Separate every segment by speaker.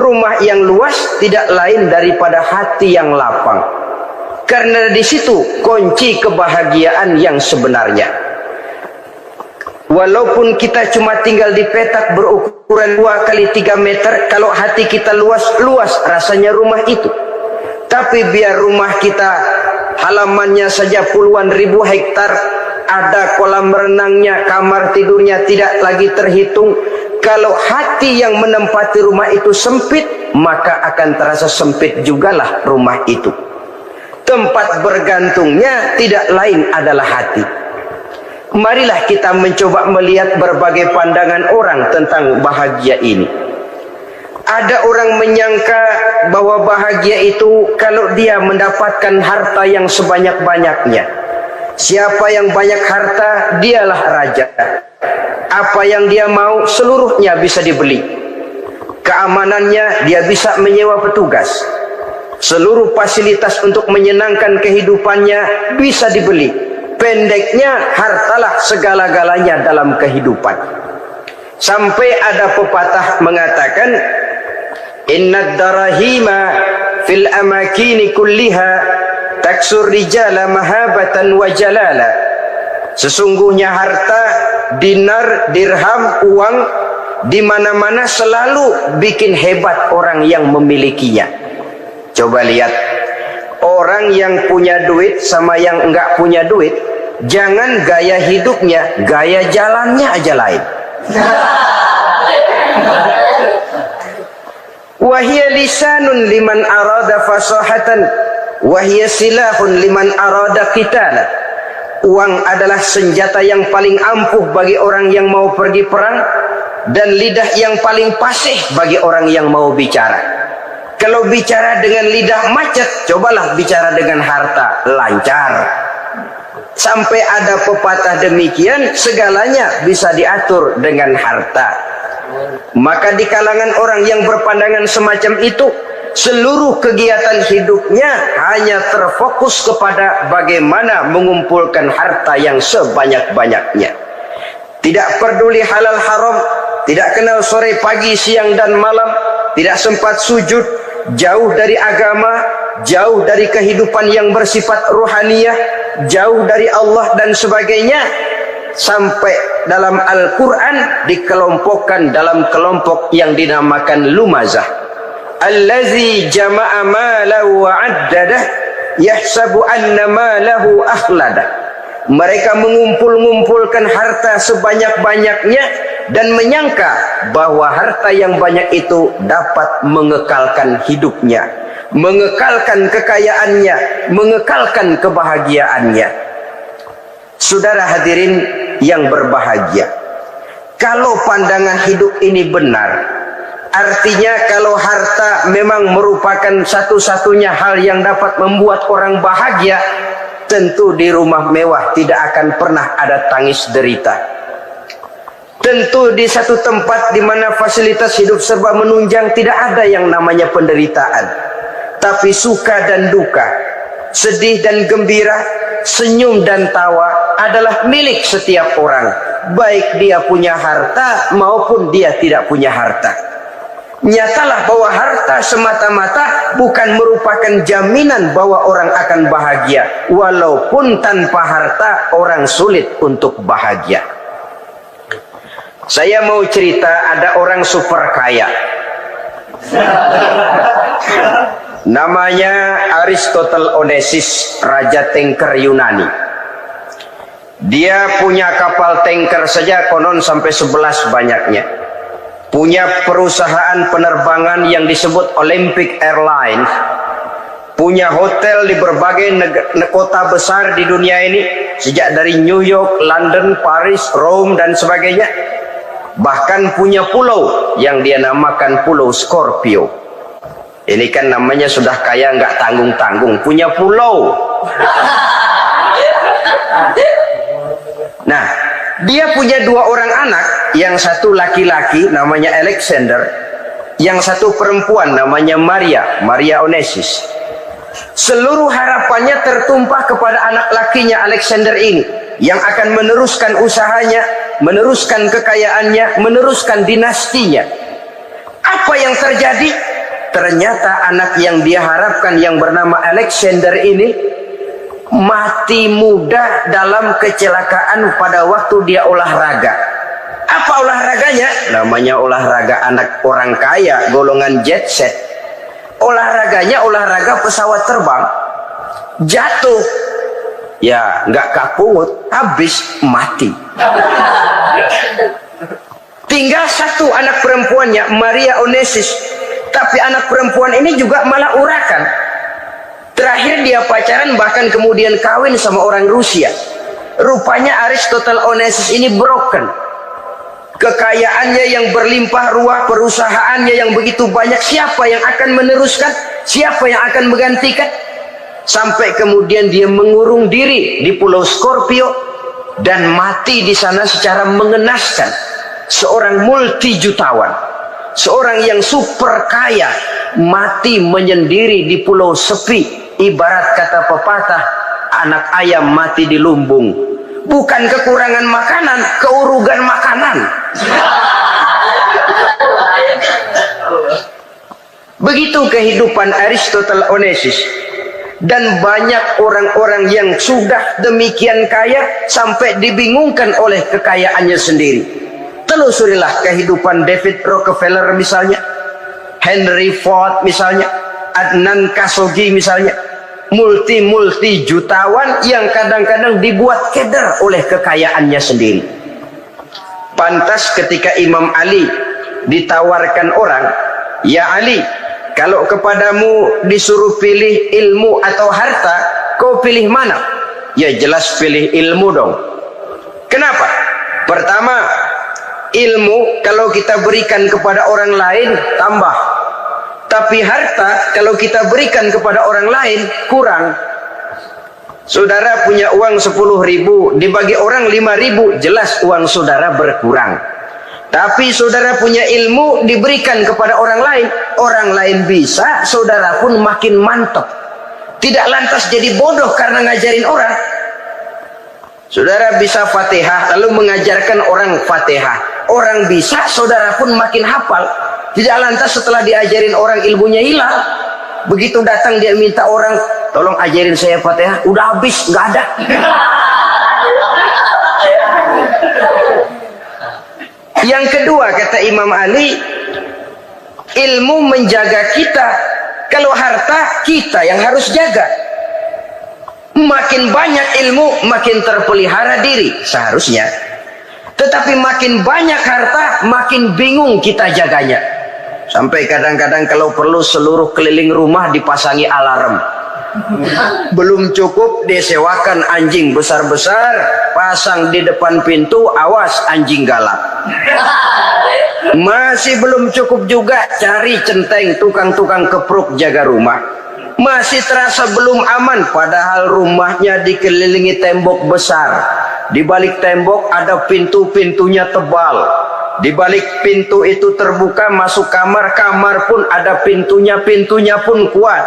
Speaker 1: Rumah yang luas tidak lain daripada hati yang lapang. Karena di situ kunci kebahagiaan yang sebenarnya. Walaupun kita cuma tinggal di petak berukuran 2 kali 3 meter, kalau hati kita luas rasanya rumah itu. Tapi biar rumah kita halamannya saja puluhan ribu hektar, ada kolam renangnya, kamar tidurnya tidak lagi terhitung. Kalau hati yang menempati rumah itu sempit, maka akan terasa sempit jugalah rumah itu. Tempat bergantungnya tidak lain adalah hati. Marilah kita mencoba melihat berbagai pandangan orang tentang bahagia ini. Ada orang menyangka bahwa bahagia itu kalau dia mendapatkan harta yang sebanyak-banyaknya. Siapa yang banyak harta, dialah raja. Apa yang dia mau seluruhnya bisa dibeli. Keamanannya dia bisa menyewa petugas. Seluruh fasilitas untuk menyenangkan kehidupannya bisa dibeli. Pendeknya, hartalah segala-galanya dalam kehidupan. Sampai ada pepatah mengatakan, Innad darahima fil amakini kulliha taksur rijala mahabatan wa jalala. Sesungguhnya harta, dinar, dirham, uang di mana-mana selalu bikin hebat orang yang memilikinya. Coba lihat, orang yang punya duit sama yang enggak punya duit, jangan gaya hidupnya, gaya jalannya aja lain. Wahia lisanun liman arada fasahatan, wahia silahun liman arada qitala. Uang adalah senjata yang paling ampuh bagi orang yang mau pergi perang, dan lidah yang paling fasih bagi orang yang mau bicara. Kalau bicara dengan lidah macet, cobalah bicara dengan harta, lancar. Sampai ada pepatah demikian, segalanya bisa diatur dengan harta. Maka di kalangan orang yang berpandangan semacam itu, seluruh kegiatan hidupnya hanya terfokus kepada bagaimana mengumpulkan harta yang sebanyak-banyaknya. Tidak peduli halal haram, tidak kenal sore pagi siang dan malam, tidak sempat sujud, jauh dari agama, jauh dari kehidupan yang bersifat ruhaniyah, jauh dari Allah dan sebagainya. Sampai dalam Al-Quran dikelompokkan dalam kelompok yang dinamakan lumazah. Allazi jama'a malahu wa 'addadah yahsabu anna malahu akhladah. Mereka mengumpul-ngumpulkan harta sebanyak-banyaknya dan menyangka bahwa harta yang banyak itu dapat mengekalkan hidupnya, mengekalkan kekayaannya, mengekalkan kebahagiaannya. Saudara hadirin yang berbahagia, kalau pandangan hidup ini benar, artinya kalau harta memang merupakan satu-satunya hal yang dapat membuat orang bahagia, tentu di rumah mewah tidak akan pernah ada tangis derita. Tentu di satu tempat di mana fasilitas hidup serba menunjang tidak ada yang namanya penderitaan. Tapi suka dan duka, sedih dan gembira, senyum dan tawa adalah milik setiap orang, baik dia punya harta maupun dia tidak punya harta. Nyatalah bahwa harta semata-mata bukan merupakan jaminan bahwa orang akan bahagia. Walaupun tanpa harta orang sulit untuk bahagia. Saya mau cerita, ada orang super kaya, namanya Aristotle Onesimus, raja tanker Yunani. Dia punya kapal tanker saja konon sampai 11 banyaknya. Punya perusahaan penerbangan yang disebut Olympic Airlines. Punya hotel di berbagai kota besar di dunia ini, sejak dari New York, London, Paris, Rome dan sebagainya. Bahkan punya pulau yang dia namakan Pulau Scorpio. Ini kan namanya sudah kaya nggak tanggung-tanggung, punya pulau. Nah, dia punya 2 orang anak, yang satu laki-laki namanya Alexander, yang satu perempuan namanya Maria Onesimus. Seluruh harapannya tertumpah kepada anak lakinya Alexander ini, yang akan meneruskan usahanya, meneruskan kekayaannya, meneruskan dinastinya. Apa yang terjadi? ternyata anak yang dia harapkan yang bernama Alexander ini mati muda dalam kecelakaan pada waktu dia olahraga. Apa olahraganya? Namanya olahraga anak orang kaya, golongan jet set. Olahraganya olahraga pesawat terbang. Jatuh, ya nggak kaput, habis mati. Tinggal satu anak perempuannya, Maria Onassis. Tapi anak perempuan ini juga malah urakan. Terakhir dia pacaran, bahkan kemudian kawin sama orang Rusia. Rupanya Aristotle Onassis ini broken. Kekayaannya yang berlimpah ruah, perusahaannya yang begitu banyak, siapa yang akan meneruskan? Siapa yang akan menggantikan? Sampai kemudian dia mengurung diri di Pulau Scorpio dan mati di sana secara mengenaskan. Seorang multijutawan, seorang yang super kaya, mati menyendiri di pulau sepi. Ibarat kata pepatah, anak ayam mati di lumbung. Bukan kekurangan makanan, keurugan makanan. Begitu kehidupan Aristotle Onassis. Dan banyak orang-orang yang sudah demikian kaya sampai dibingungkan oleh kekayaannya sendiri. Telusurilah kehidupan David Rockefeller misalnya, Henry Ford misalnya, Adnan Khashoggi misalnya. Multi jutawan yang kadang-kadang dibuat keder oleh kekayaannya sendiri. Pantas ketika Imam Ali ditawarkan orang, ya Ali, kalau kepadamu disuruh pilih ilmu atau harta, kau pilih mana? Ya jelas pilih ilmu dong. Kenapa? Pertama, ilmu kalau kita berikan kepada orang lain tambah. Tapi harta kalau kita berikan kepada orang lain kurang. Saudara punya uang 10.000, dibagi orang 5.000, jelas uang saudara berkurang. Tapi saudara punya ilmu diberikan kepada orang lain bisa, saudara pun makin mantap. Tidak lantas jadi bodoh karena ngajarin orang. Saudara bisa Fatihah lalu mengajarkan orang Fatihah. Orang bisa, saudara pun makin hafal. Tidak lantas setelah diajarin orang ilmunya hilang. Begitu datang dia minta orang, tolong ajarin saya Fatihah, udah habis, nggak ada. Yang kedua kata Imam Ali, ilmu menjaga kita. Kalau harta kita yang harus jaga. Makin banyak ilmu makin terpelihara diri seharusnya. Tetapi makin banyak harta makin bingung kita jaganya. Sampai kadang-kadang kalau perlu seluruh keliling rumah dipasangi alarm. Belum cukup disewakan anjing besar-besar, pasang di depan pintu, awas anjing galak. Masih belum cukup juga cari centeng tukang-tukang kepruk jaga rumah. Masih terasa belum aman, padahal rumahnya dikelilingi tembok besar. Di balik tembok ada pintu-pintunya tebal. Di balik pintu itu terbuka masuk kamar, kamar pun ada pintunya, pintunya pun kuat.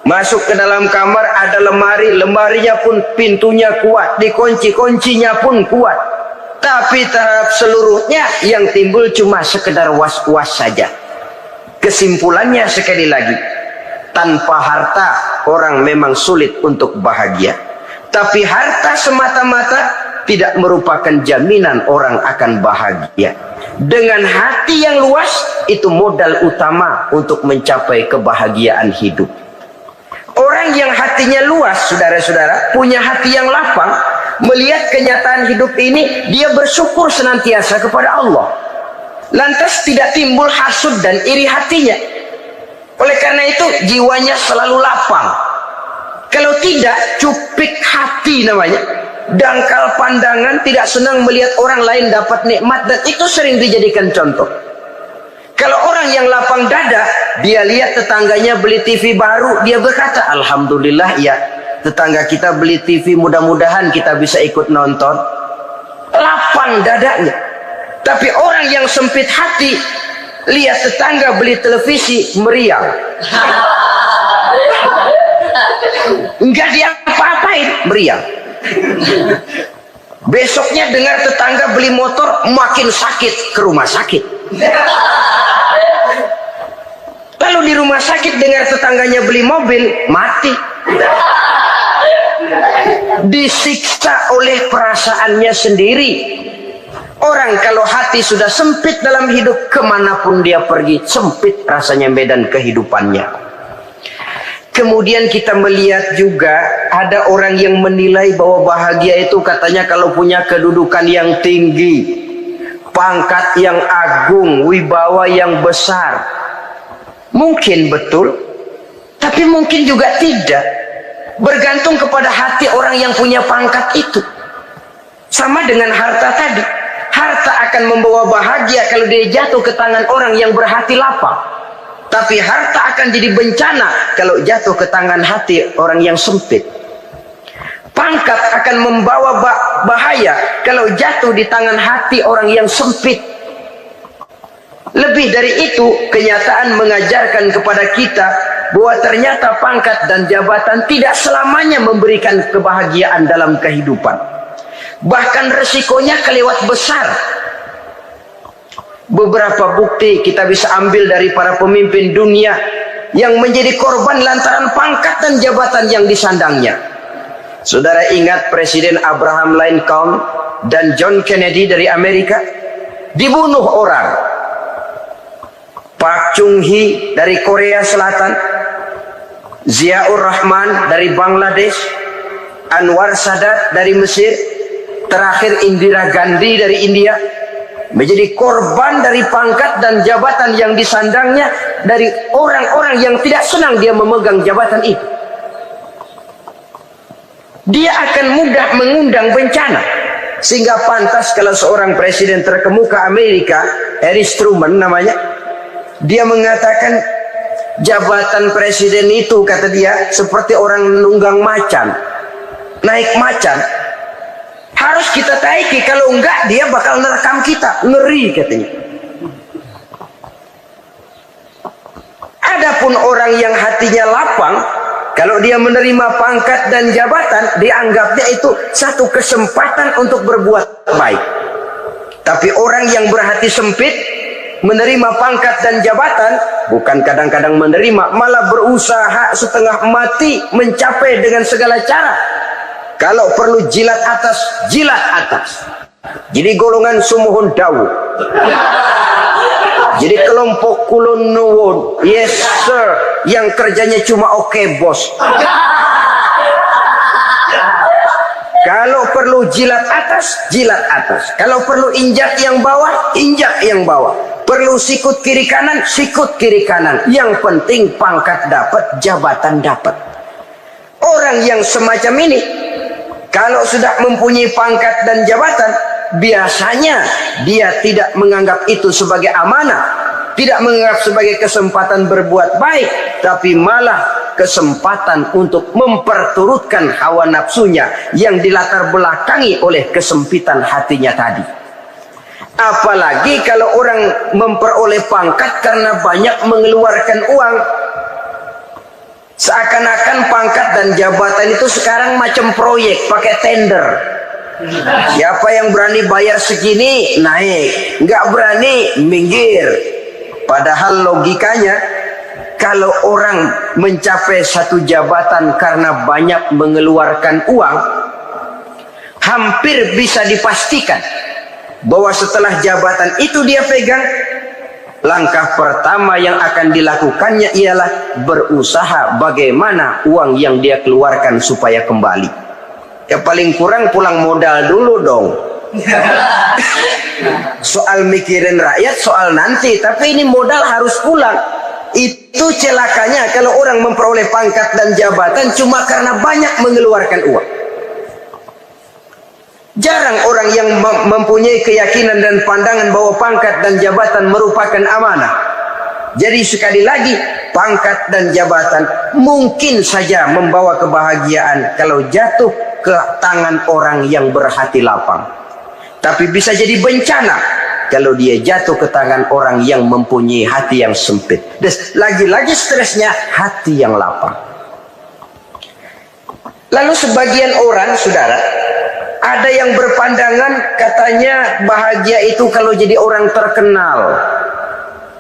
Speaker 1: Masuk ke dalam kamar ada lemari, lemarinya pun pintunya kuat, dikunci, kuncinya pun kuat. Tapi tahap seluruhnya yang timbul cuma sekedar was-was saja. Kesimpulannya sekali lagi, tanpa harta orang memang sulit untuk bahagia. Tapi harta semata-mata tidak merupakan jaminan orang akan bahagia. Dengan hati yang luas, itu modal utama untuk mencapai kebahagiaan hidup. Orang yang hatinya luas, saudara-saudara, punya hati yang lapang, melihat kenyataan hidup ini, dia bersyukur senantiasa kepada Allah. Lantas tidak timbul hasud dan iri hatinya. Oleh karena itu, jiwanya selalu lapang. Kalau tidak, cupik hati namanya. Dangkal pandangan, tidak senang melihat orang lain dapat nikmat, dan itu sering dijadikan contoh. Kalau orang yang lapang dada, dia lihat tetangganya beli TV baru, dia berkata, alhamdulillah ya, tetangga kita beli TV, mudah-mudahan kita bisa ikut nonton. Lapang dadanya. Tapi orang yang sempit hati, lihat tetangga beli televisi, meriang. Enggak diapa-apain, meriang. Besoknya dengar tetangga beli motor, makin sakit, ke rumah sakit. Lalu di rumah sakit dengar tetangganya beli mobil, mati. Disiksa oleh perasaannya sendiri. Orang kalau hati sudah sempit dalam hidup, kemanapun dia pergi, sempit rasanya medan kehidupannya. Kemudian kita melihat juga ada orang yang menilai bahwa bahagia itu katanya kalau punya kedudukan yang tinggi, pangkat yang agung, wibawa yang besar. Mungkin betul, tapi mungkin juga tidak. Bergantung kepada hati orang yang punya pangkat itu. Sama dengan harta tadi. Harta akan membawa bahagia kalau dia jatuh ke tangan orang yang berhati lapang. Tapi harta akan jadi bencana kalau jatuh ke tangan hati orang yang sempit. Pangkat akan membawa bahaya kalau jatuh di tangan hati orang yang sempit. Lebih dari itu, kenyataan mengajarkan kepada kita bahwa ternyata pangkat dan jabatan tidak selamanya memberikan kebahagiaan dalam kehidupan. Bahkan resikonya kelewat besar. Beberapa bukti kita bisa ambil dari para pemimpin dunia yang menjadi korban lantaran pangkat dan jabatan yang disandangnya. Saudara ingat Presiden Abraham Lincoln dan John Kennedy dari Amerika? Dibunuh orang. Pak Chung Hee dari Korea Selatan, Ziaur Rahman dari Bangladesh, Anwar Sadat dari Mesir, terakhir Indira Gandhi dari India, menjadi korban dari pangkat dan jabatan yang disandangnya dari orang-orang yang tidak senang dia memegang jabatan itu. Dia akan mudah mengundang bencana. Sehingga pantas kalau seorang presiden terkemuka Amerika, Harry Truman namanya, dia mengatakan jabatan presiden itu, kata dia, seperti orang nunggang macan, naik macan. Harus kita taiki, kalau enggak dia bakal nerekam kita, ngeri katanya. Adapun orang yang hatinya lapang, kalau dia menerima pangkat dan jabatan, dianggapnya itu satu kesempatan untuk berbuat baik. Tapi orang yang berhati sempit, menerima pangkat dan jabatan, bukan kadang-kadang menerima, malah berusaha setengah mati mencapai dengan segala cara. Kalau perlu jilat atas, jilat atas. Jadi golongan sumuhun dawu. Jadi kelompok kulon nuwun, yes sir, yang kerjanya cuma oke bos. Kalau perlu jilat atas, jilat atas. Kalau perlu injak yang bawah, injak yang bawah. Perlu sikut kiri kanan, sikut kiri kanan. Yang penting pangkat dapat, jabatan dapat. Orang yang semacam ini, kalau sudah mempunyai pangkat dan jabatan, biasanya dia tidak menganggap itu sebagai amanah, tidak menganggap sebagai kesempatan berbuat baik, tapi malah kesempatan untuk memperturutkan hawa nafsunya yang dilatar belakangi oleh kesempitan hatinya tadi. Apalagi kalau orang memperoleh pangkat karena banyak mengeluarkan uang. Seakan-akan pangkat dan jabatan itu sekarang macam proyek, pakai tender. Siapa yang berani bayar segini, naik. Nggak berani, minggir. Padahal logikanya, kalau orang mencapai satu jabatan karena banyak mengeluarkan uang, hampir bisa dipastikan bahwa setelah jabatan itu dia pegang, langkah pertama yang akan dilakukannya ialah berusaha bagaimana uang yang dia keluarkan supaya kembali. Ya paling kurang pulang modal dulu dong. Soal mikirin rakyat, soal nanti, tapi ini modal harus pulang. Itu celakanya kalau orang memperoleh pangkat dan jabatan cuma karena banyak mengeluarkan uang. Jarang orang yang mempunyai keyakinan dan pandangan bahwa pangkat dan jabatan merupakan amanah. Jadi sekali lagi, pangkat dan jabatan mungkin saja membawa kebahagiaan kalau jatuh ke tangan orang yang berhati lapang. Tapi bisa jadi bencana kalau dia jatuh ke tangan orang yang mempunyai hati yang sempit. Dan lagi-lagi stresnya hati yang lapang. Lalu sebagian orang, saudara, ada yang berpandangan katanya bahagia itu kalau jadi orang terkenal,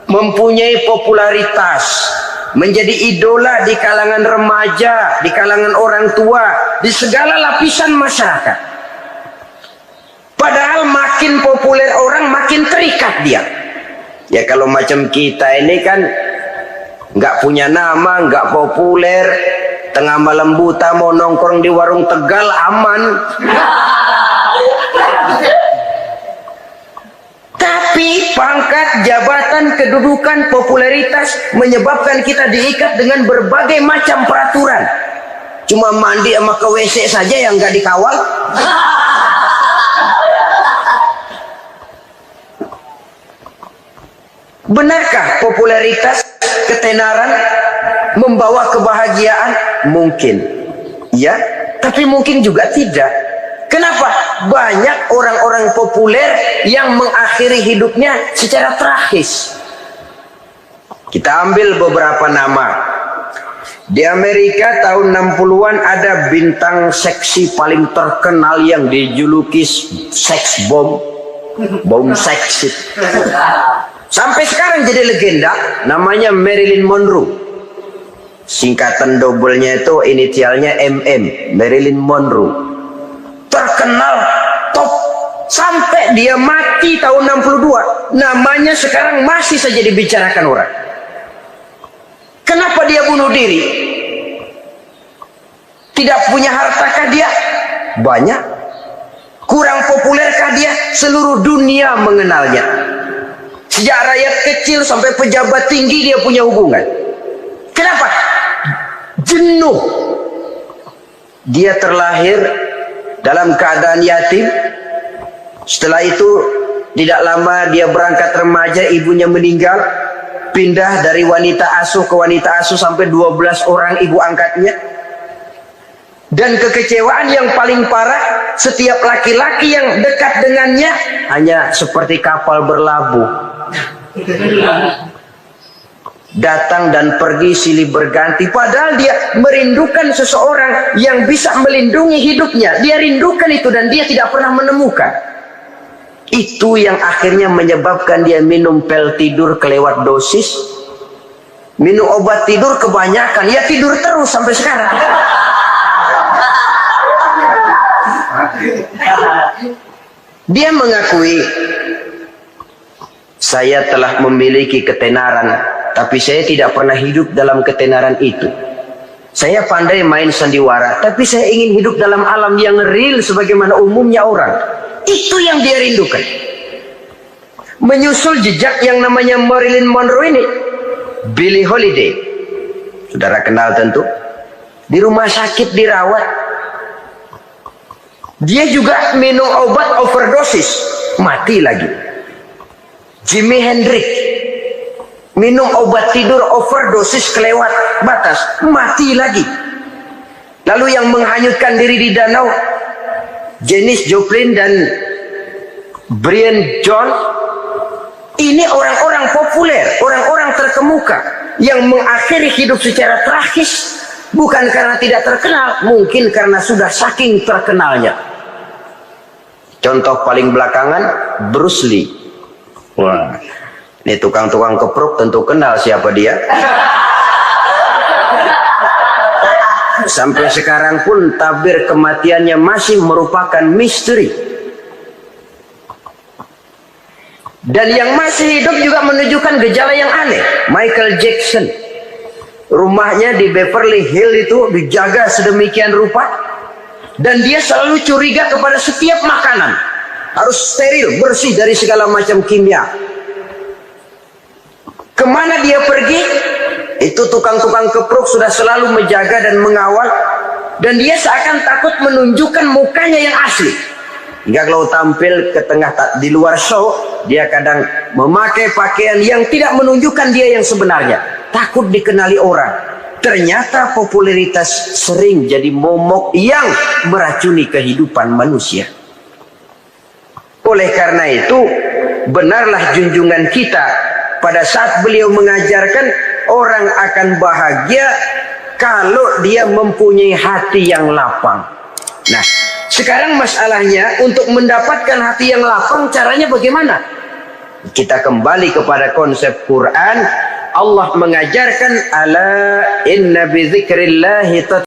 Speaker 1: mempunyai popularitas, menjadi idola di kalangan remaja, di kalangan orang tua, di segala lapisan masyarakat. Padahal makin populer orang, makin terikat dia. Ya kalau macam kita ini kan nggak punya nama, nggak populer, tengah malam buta mau nongkrong di warung Tegal aman. Tapi pangkat, jabatan, kedudukan, popularitas menyebabkan kita diikat dengan berbagai macam peraturan. Cuma mandi sama ke WC saja yang nggak dikawal. Benarkah popularitas, ketenaran membawa kebahagiaan? Mungkin, ya, tapi mungkin juga tidak. Kenapa? Banyak orang-orang populer yang mengakhiri hidupnya secara tragis. Kita ambil beberapa nama. Di Amerika tahun 60-an ada bintang seksi paling terkenal yang dijuluki seks bom. Bom seks. Sampai sekarang jadi legenda, namanya Marilyn Monroe. Singkatan double-nya itu inisialnya MM, Marilyn Monroe. Terkenal, top, sampai dia mati tahun 62. Namanya sekarang masih saja dibicarakan orang. Kenapa dia bunuh diri? Tidak punya hartakah dia? Banyak. Kurang populerkah dia? Seluruh dunia mengenalnya. Sejak rakyat kecil sampai pejabat tinggi dia punya hubungan. Kenapa? Jenuh. Dia terlahir dalam keadaan yatim. Setelah itu tidak lama dia berangkat remaja, ibunya meninggal. Pindah dari wanita asuh ke wanita asuh sampai 12 orang ibu angkatnya. Dan kekecewaan yang paling parah, setiap laki-laki yang dekat dengannya hanya seperti kapal berlabuh. Datang dan pergi silih berganti. Padahal dia merindukan seseorang yang bisa melindungi hidupnya. Dia rindukan itu dan dia tidak pernah menemukan. Itu yang akhirnya menyebabkan dia minum pil tidur kelewat dosis, minum obat tidur kebanyakan. Ya tidur terus sampai sekarang. Dia mengakui, saya telah memiliki ketenaran, tapi saya tidak pernah hidup dalam ketenaran itu. Saya pandai main sandiwara, tapi saya ingin hidup dalam alam yang real sebagaimana umumnya orang. Itu yang dia rindukan. Menyusul jejak yang namanya Marilyn Monroe ini, Billie Holiday, saudara kenal tentu, di rumah sakit dirawat. Dia juga minum obat overdosis, mati lagi. Jimi Hendrix minum obat tidur overdosis kelewat batas, mati lagi. Lalu yang menghanyutkan diri di danau, Janis Joplin dan Brian Jones. Ini orang-orang populer, orang-orang terkemuka yang mengakhiri hidup secara tragis, bukan karena tidak terkenal, mungkin karena sudah saking terkenalnya. Contoh paling belakangan, Bruce Lee. Wah, ini tukang-tukang kepruk tentu kenal siapa dia. Sampai sekarang pun tabir kematiannya masih merupakan misteri. Dan yang masih hidup juga menunjukkan gejala yang aneh. Michael Jackson, rumahnya di Beverly Hills itu dijaga sedemikian rupa, dan dia selalu curiga kepada setiap makanan. Harus steril, bersih dari segala macam kimia. Kemana dia pergi, itu tukang-tukang kepruk sudah selalu menjaga dan mengawal. Dan dia seakan takut menunjukkan mukanya yang asli. Hingga kalau tampil ke tengah di luar show, dia kadang memakai pakaian yang tidak menunjukkan dia yang sebenarnya. Takut dikenali orang. Ternyata popularitas sering jadi momok yang meracuni kehidupan manusia. Oleh karena itu, benarlah junjungan kita pada saat beliau mengajarkan orang akan bahagia kalau dia mempunyai hati yang lapang. Nah, sekarang masalahnya untuk mendapatkan hati yang lapang, caranya bagaimana? Kita kembali kepada konsep Quran. Allah mengajarkan ala inna bi dzikrillahi